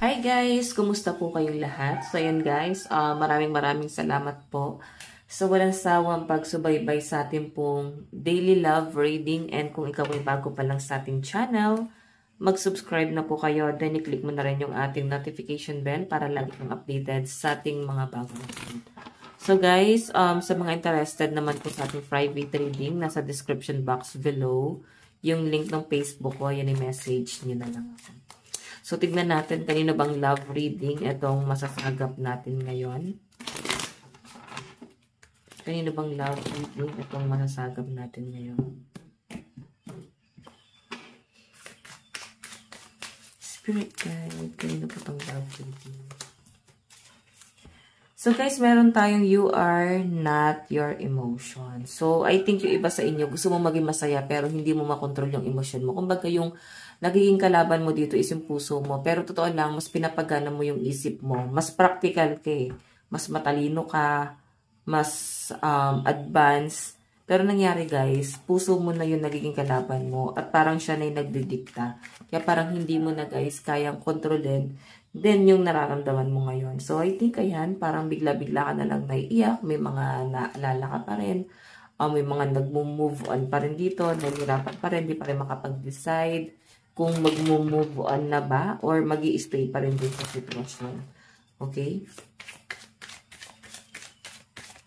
Hi guys! Kumusta po kayong lahat? So ayan guys, maraming salamat po sa walang sawang pagsubaybay sa ating pong daily love reading, and kung ikaw ay bago pa lang sa ating channel, mag-subscribe na po kayo, then i-click mo na rin yung ating notification bell para lagi kang updated sa ating mga bagong upload. So guys, sa mga interested naman po sa ating private reading, nasa description box below yung link ng Facebook ko, yan i-message nyo na lang ako. So, tignan natin kanino bang love reading itong masasagap natin ngayon. Kanino bang love reading itong masasagap natin ngayon. Spirit guide, kanino po itong love reading. So, guys, meron tayong you are not your emotion. So, I think yung iba sa inyo, gusto mo maging masaya pero hindi mo makontrol yung emotion mo. Kumbaga yung nagiging kalaban mo dito is yung puso mo. Pero totoo lang, mas pinapagana mo yung isip mo. Mas practical ka eh. Mas matalino ka. Mas advanced. Pero nangyari guys, puso mo na yung nagiging kalaban mo. At parang siya na yung nagdidikta. Kaya parang hindi mo na guys kayang kontrolin. Then yung nararamdaman mo ngayon. So I think ayan, parang bigla-bigla ka na lang naiiyak. May mga naalala ka pa rin. May mga nag-move on pa rin dito. Nahihirapan pa rin. Di pa rin makapag-decide kung mag-move on na ba or mag-i-stay pa rin din sa sitwasyon. Okay?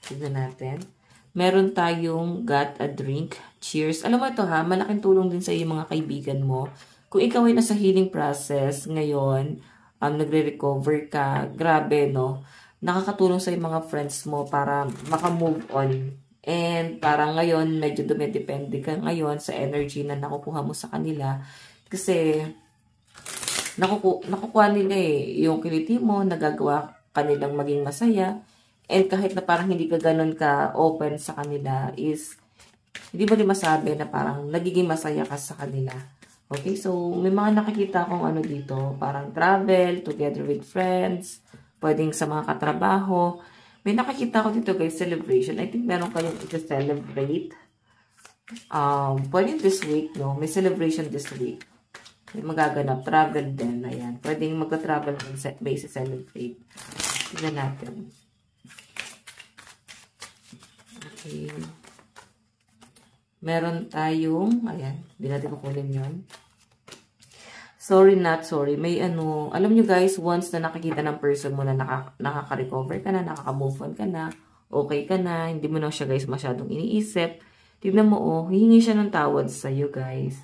Tignan natin. Meron tayong got a drink. Cheers. Alam mo ito ha, malaking tulong din sa iyo mga kaibigan mo. Kung ikaw ay nasa healing process ngayon, nagre-recover ka, grabe no, nakakatulong sa iyo mga friends mo para maka-move on. And parang ngayon, medyo dumidepende ka ngayon sa energy na nakukuha mo sa kanila. Kasi, nakukuha nila eh, yung kiliti mo, nagagawa kanilang maging masaya. And kahit na parang hindi ka ganun ka open sa kanila is, hindi mo rin masabi na parang nagiging masaya ka sa kanila. Okay, so may mga nakikita akong ano dito, parang travel, together with friends, pwedeng sa mga katrabaho. May nakikita ko dito guys, celebration. I think meron kayong i-celebrate. Pwedeng this week, no? May celebration this week. May magaganap. Travel din. Ayan. Pwedeng magka-travel base celebrate. Tignan natin. Okay. Meron tayong, ayan. Hindi natin kukunin yun. Sorry, not sorry. May ano, alam nyo guys, once na nakikita ng person mo na nakaka-recover ka na, nakaka-move on ka na, okay ka na, hindi mo na siya guys masyadong iniisip. Tignan mo, oh, hihingi siya ng tawad sa'yo guys.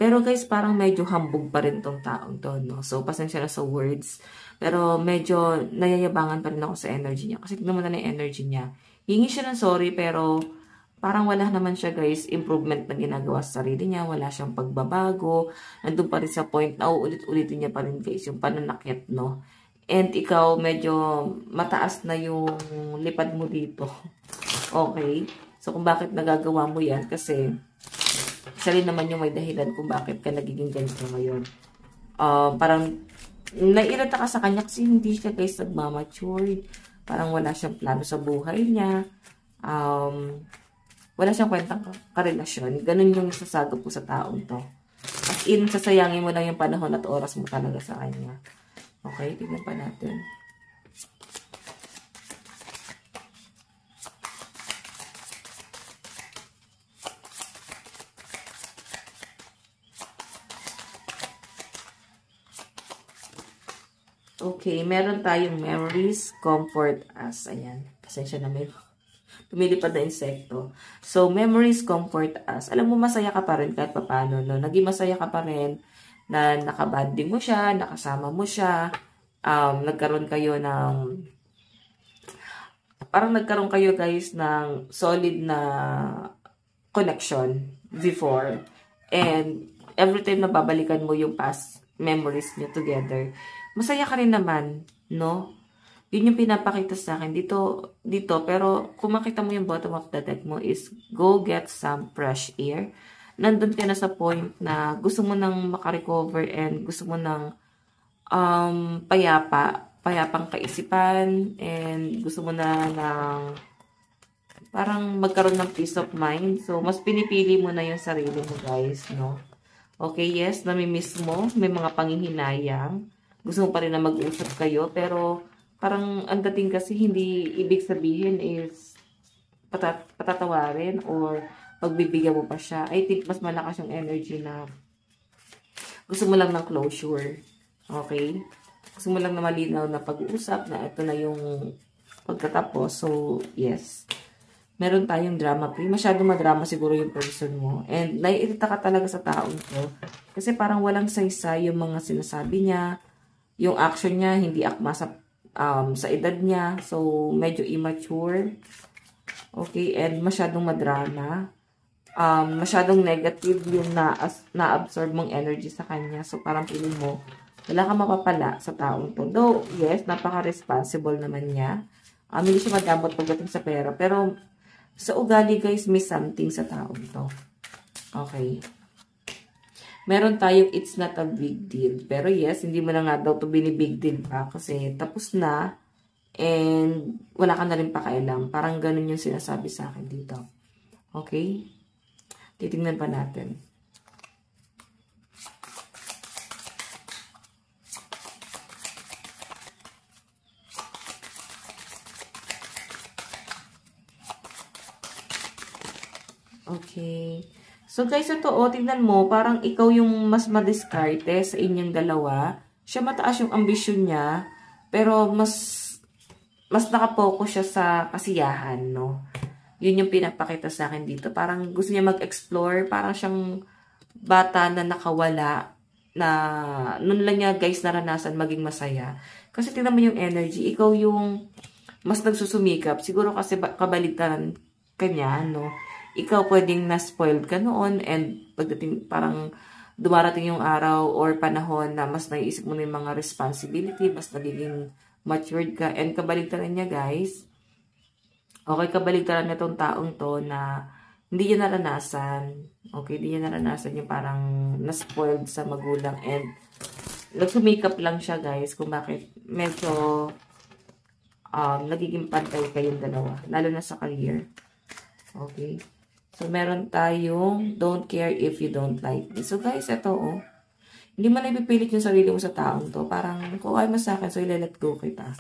Pero guys, parang medyo hambog pa rin tong taong to, no? So, pasensya na sa words. Pero medyo nayayabangan pa rin ako sa energy niya. Kasi tignan mo na yung energy niya. Hingi siya ng sorry, pero parang wala naman siya guys, improvement na ginagawa sa sarili niya. Wala siyang pagbabago. Nandun pa rin sa point na uulit-ulitin niya pa rin guys yung pananakit, no? And ikaw, medyo mataas na yung lipad mo dito. Okay? So, kung bakit nagagawa mo yan, kasi siya rin naman yung may dahilan kung bakit ka nagiging ganito ngayon. Parang naiirita ka sa kanya kasi hindi siya guys nagmamature. Parang wala siyang plano sa buhay niya. Wala siyang kwentang karelasyon. Ganun yung sasagap ko sa taong to. As in, sasayangin mo lang yung panahon at oras mo talaga sa kanya. Okay, tignan pa natin. Okay, meron tayong memories, comfort us. Ayan, pasensya na may lumilipad na insekto. So, memories, comfort us. Alam mo, masaya ka pa rin kahit paano, no? Naging masaya ka pa rin na nakabanding mo siya, nakasama mo siya, nagkaroon kayo ng, parang nagkaroon kayo guys ng solid na connection before. And every time na babalikan mo yung past memories niyo together, masaya ka rin naman, no? Yun yung pinapakita sa akin dito, pero kung makita mo yung bottom of the deck mo is go get some fresh air. Nandun ka na sa point na gusto mo nang makarecover and gusto mo nang payapang kaisipan, and gusto mo na ng parang magkaroon ng peace of mind. So, mas pinipili mo na yung sarili mo guys, no? Okay, yes, namimiss mo, may mga panghihinayang, gusto mo pa rin na mag-usap kayo, pero parang ang dating kasi hindi ibig sabihin is patatawarin or pagbibigyan mo pa siya. I think mas malakas yung energy na gusto mo lang ng closure. Okay? Gusto mo lang na malinaw na pag-uusap na ito na yung pagtatapos. So, yes. Meron tayong drama queen. Masyadong madrama siguro yung person mo. And naiirita ka talaga sa taong to. Kasi parang walang saysay yung mga sinasabi niya. Yung action niya, hindi akma sa edad niya. So, medyo immature. Okay? And masyadong madrama. Masyadong negative yung na-absorb mong energy sa kanya. So, parang feeling mo, wala kang mapapala sa taong to. Though, yes, napaka-responsible naman niya. Hindi siya madamot pagdating sa pera. Pero, sa ugali, guys, may something sa taong to. Okay. Meron tayong it's not a big deal. Pero yes, hindi mo na nga daw to binibig deal pa. Kasi tapos na. And wala ka na rin pakialam. Parang ganun yung sinasabi sa akin dito. Okay? Titingnan pa natin. Okay. So guys, ito tingnan mo, parang ikaw yung mas madiskarte sa inyong dalawa. Siya mataas yung ambisyon niya, pero mas nakapokus siya sa kasiyahan, no? Yun yung pinapakita sa akin dito. Parang gusto niya mag-explore, parang siyang bata na nakawala, na nun lang niya guys naranasan maging masaya. Kasi tingnan mo yung energy, ikaw yung mas nagsusumikap. Siguro kasi kabaligtaran kanya, no? Ikaw pwedeng na-spoiled ka noon and pagdating parang dumarating yung araw or panahon na mas naiisip mo na yung mga responsibility, mas nagiging matured ka. And kabaligtaran niya guys, okay, kabaligtaran na tong taong to na hindi niya naranasan. Okay, hindi niya naranasan yung parang na-spoiled sa magulang and nagsumikap lang siya guys kung bakit medyo nagiging pantay kayong dalawa. Lalo na sa career. Okay. So, meron tayong don't care if you don't like me. So, guys, ito, hindi mo na ipipilit yung sarili mo sa taong to. Parang, kung ayaw mo sa akin, so, let go kita.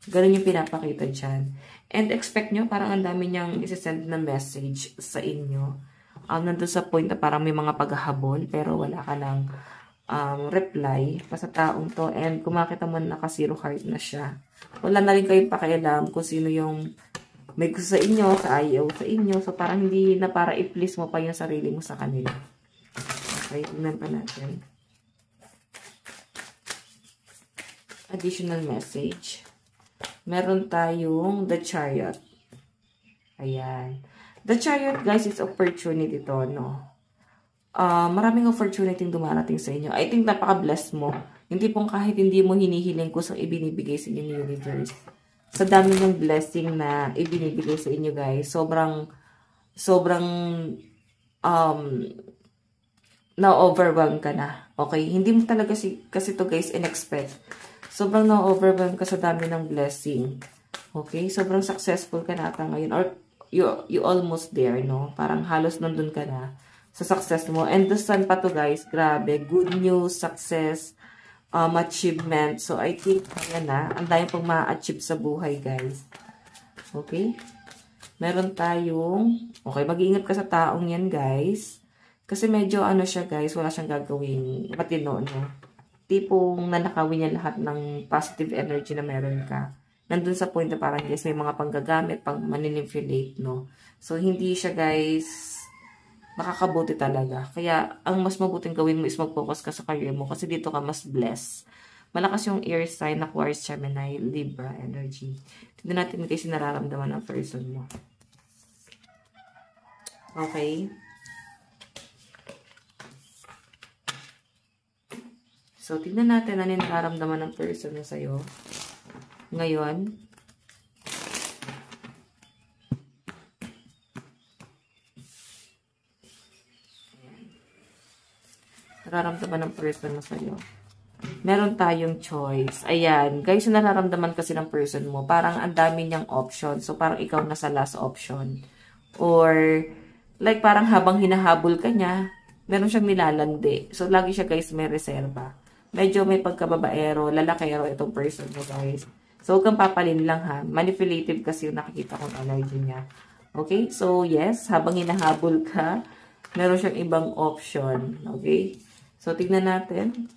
Ganun yung pinapakita dyan. And expect nyo, parang ang dami niyang isisend na message sa inyo. Nandun sa point na parang may mga paghahabol, pero wala ka ng reply pa sa taong to. And kung makita mo na naka-zero heart na siya, wala na rin kayong pakialam kung sino yung may gusto sa inyo, sa ayaw sa inyo. So, parang hindi na para i-please mo pa yung sarili mo sa kanila. Okay, tignan pa natin. Additional message. Meron tayong The Chariot. Ayan. The Chariot, guys, is opportunity to, no? Maraming opportunity dumarating sa inyo. I think napaka-blessed mo. Hindi pong kahit hindi mo hinihiling kusang ibinibigay sa inyo ng universe. Sa dami ng blessing na ibinibigay sa inyo guys, sobrang na-overwhelm ka na. Okay? Hindi mo talaga kasi to guys in-expect. Sobrang na-overwhelm ka sa dami ng blessing. Okay? Sobrang successful ka na ata ngayon. Or you almost there, no? Parang halos nandun ka na sa success mo. And the sun pa to guys, grabe. Good news, success, achievement. So, I think, ayan na. Ang dahil pang ma-achieve sa buhay, guys. Okay? Meron tayong, okay, mag-iingat ka sa taong yan, guys. Kasi medyo, siya, guys, wala siyang gagawing matino, no? Tipong nanakawin niya lahat ng positive energy na meron ka. Nandun sa point na parang, guys, may mga panggagamit, pang manipulate, no? So, hindi siya, guys, makakabuti talaga. Kaya, ang mas mabuting gawin mo is mag-focus ka sa career mo kasi dito ka mas blessed. Malakas yung air sign, Aquarius, Gemini, Libra energy. Tignan natin kasi nararamdaman ng person mo. Okay? So, tignan natin ano yung nararamdaman ng person mo sa'yo. Ngayon, nararamdaman ng person mo sa'yo. Meron tayong choice. Ayan. Guys, yung nararamdaman kasi ng person mo, parang ang dami niyang option. So, parang ikaw nasa last option. Or, like, parang habang hinahabol ka niya, meron siyang nilalandi. So, lagi siya, guys, may reserva. medyo may pagkababaero, lalakero itong person mo, guys. So, huwag kang papalin lang, ha. Manipulative kasi yung nakikita kong energy niya. Okay? So, yes, habang hinahabol ka, meron siyang ibang option. Okay? So, tignan natin.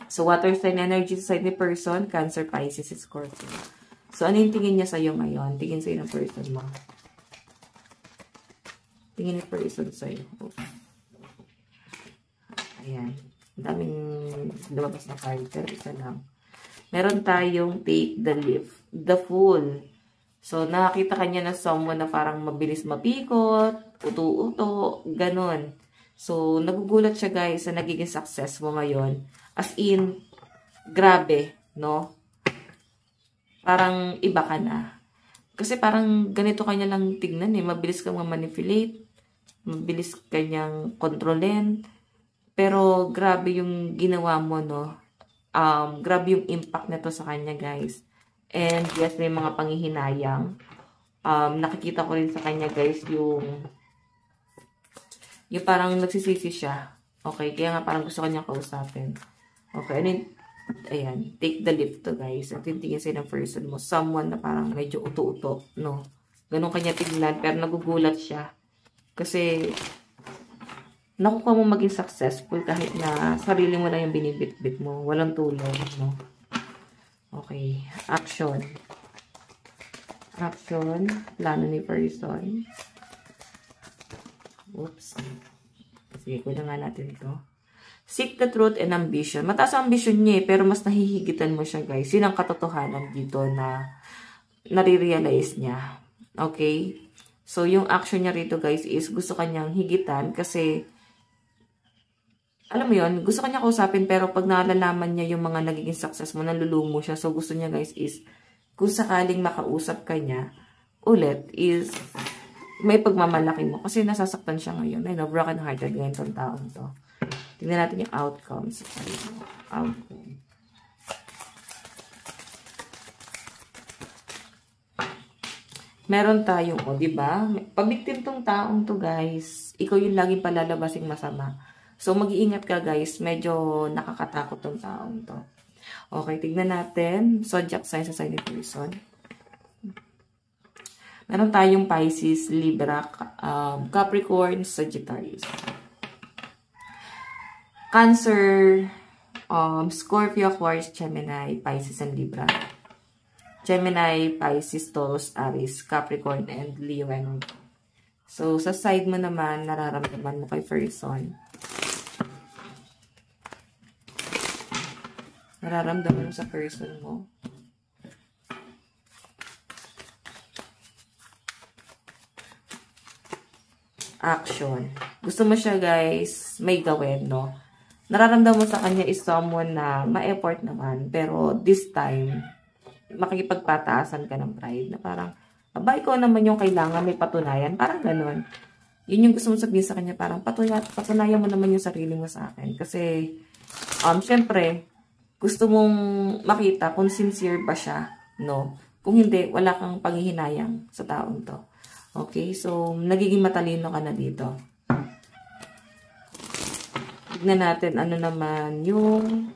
So, water sign energy sa side ni person, Cancer, Pisces, Scorpio. So, ano yung tingin niya sa'yo ngayon? Tingin sa'yo ng person mo. Tingin ni person sa'yo. Okay. Ayan. Ang daming lumabas na card, pero isa lang. Meron tayong take the leaf. The Fool. So, nakakita kanya na someone na parang mabilis mapikot, uto-uto, ganun. So, nagugulat siya, guys, sa nagiging success mo ngayon. As in, grabe, no? Parang iba ka na. Kasi parang ganito kanya lang tignan, eh. Mabilis kang ma-manipulate. Mabilis kanyang kontrolin. Pero, grabe yung ginawa mo, no? Grabe yung impact nito sa kanya, guys. And, yes, may mga panghihinayang. Nakikita ko rin sa kanya, guys, yung parang nagsisisi siya. Okay, kaya nga parang gusto kanya kausapin. Okay, ayan, take the leap to, guys. At tingin sa'yo ng person mo. Someone na parang medyo uto-uto, no? Ganun kanya tignan, pero nagugulat siya. Kasi, nakukuha mo maging successful kahit na sarili mo lang yung binibit-bit mo. Walang tulong, no? Okay. Action. Action. Plano ni person. Oops. Sige, kunin nga natin ito. Seek the truth and ambition. Mataas ang ambition niya eh, pero mas nahihigitan mo siya, guys. Yun ang katotohanan dito na nare-realize niya. Okay? So, yung action niya rito, guys, is gusto kanyang higitan kasi alam mo yun, gusto kanya kausapin pero pag nalalaman niya yung mga nagiging success mo, nalulumo siya. So, gusto niya, guys, is kung sakaling makausap ka niya ulit is may pagmamalaki mo. Kasi nasasaktan siya ngayon. Ay, no, broken hearted ngayon itong taong to. Tingnan natin yung outcomes. Outcome. Meron tayong, diba? Pabiktim tong taong to, guys. Ikaw yung laging palalabasing masama. So, mag-iingat ka, guys. Medyo nakakatakot tong taong to. Okay, tignan natin. Zodiac sign sa sign ni person. Meron tayong Pisces, Libra, Capricorn, Sagittarius. Cancer, Scorpio, Aquarius, Gemini, Pisces, and Libra. Gemini, Pisces, Taurus, Aries, Capricorn, and Leo. So, sa side mo naman, nararamdaman mo kay person. Nararamdaman mo sa person mo. Action. Gusto mo siya, guys, may gawin, no? Nararamdaman mo sa kanya is someone na ma-effort naman. Pero this time, makikipagpataasan ka ng pride na parang, abay ko naman yung kailangan, may patunayan. Parang ganun. Yun yung gusto mo sabihin sa kanya, parang patunayan mo naman yung sarili mo sa akin. Kasi, syempre, gusto mong makita kung sincere ba siya, no? Kung hindi, wala kang panghihinayang sa taong to. Okay? So, nagiging matalino ka na dito. Tignan natin ano naman yung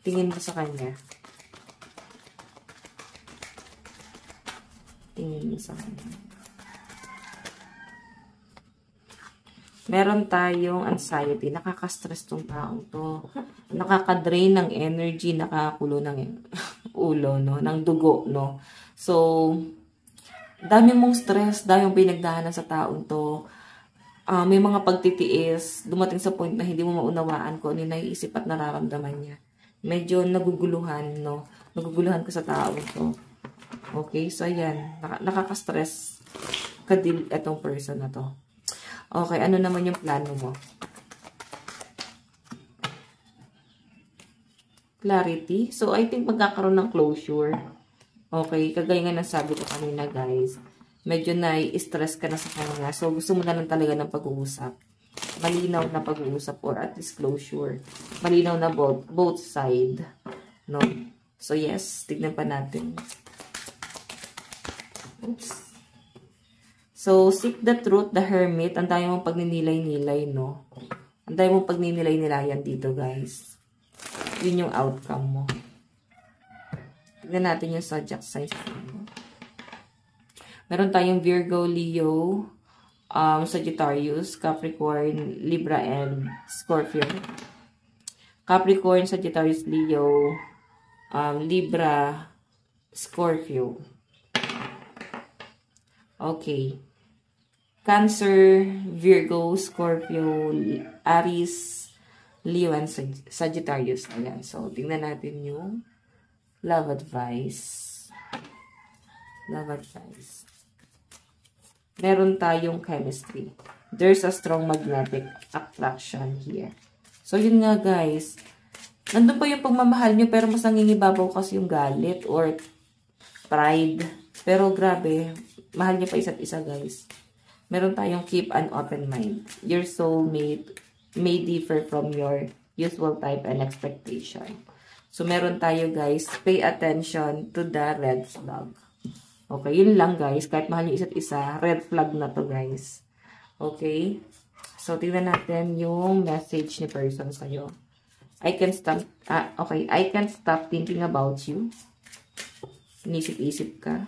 tingin mo sa kanya. Tingin mo sa kanya. Meron tayong anxiety. Nakaka-stress tong taong to. Nakaka-drain ng energy, nakakulo ng ulo, no? Ng dugo, no? So, dami mong stress, dami mong pinagdahanan sa taong to. May mga pagtitiis, dumating sa point na hindi mo maunawaan kung ano yung naiisip at nararamdaman niya. Medyo naguguluhan, no? Naguguluhan ka sa taong to. Okay, so ayan. Nakaka-stress kadil etong person na to. Okay, ano naman yung plano mo? Clarity. So, I think magkakaroon ng closure. Okay, kagaya nga ng sabi ko kanina, guys. Medyo na-stress ka na sa kanya. So, gusto mo na lang talaga ng pag-uusap. Malinaw na pag-uusap or at least closure. Malinaw na both side. No? So, yes. Tignan pa natin. Oops. So, seek the truth, the hermit. Ang tayo mong pagninilay-nilay, no? Ang dami mong pagninilay-nilayan dito, guys. Yun yung outcome mo. Tignan natin yung zodiac signs. Meron tayong Virgo, Leo, Sagittarius, Capricorn, Libra, and Scorpio. Capricorn, Sagittarius, Leo, Libra, Scorpio. Okay. Cancer, Virgo, Scorpio, Aries, Leo, and Sagittarius. Ayan. So, tingnan natin yung love advice. Love advice. Meron tayong chemistry. There's a strong magnetic attraction here. So, yun nga guys. Nandun pa yung pagmamahal nyo, pero mas nangingibabaw kasi yung galit or pride. Pero grabe, mahal nyo pa isa't isa guys. Meron tayong keep an open mind. Your soulmate may differ from your usual type and expectation. So, meron tayo guys, pay attention to the red flag. Okay, yun lang guys. Kahit mahal yung isa't isa, red flag na to guys. Okay? So, tingnan natin yung message ni person sa'yo. I can stop thinking about you. Inisip-isip ka.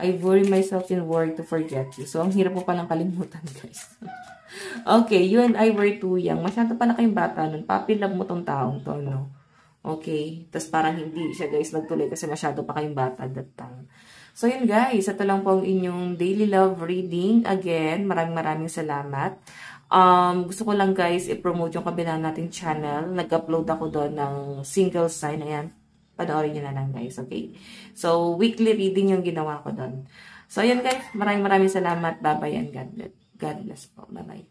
I worry myself in work to forget you. So, ang hirap mo palang kalimutan guys. Okay, you and I were too young. Masyado pa na kayong bata nun. Puppy love mo tong taong to, no? Okay. Tapos parang hindi siya guys nagtuloy kasi masyado pa kayong bata that time. So yun guys, ito lang po ang inyong daily love reading. Again, maraming salamat. Gusto ko lang guys i-promote yung kabila nating channel. Nag-upload ako doon ng single sign. Ayan, panoorin nyo na lang guys. Okay. So weekly reading yung ginawa ko doon. So yun guys, maraming salamat. Bye bye and God bless po. Bye bye.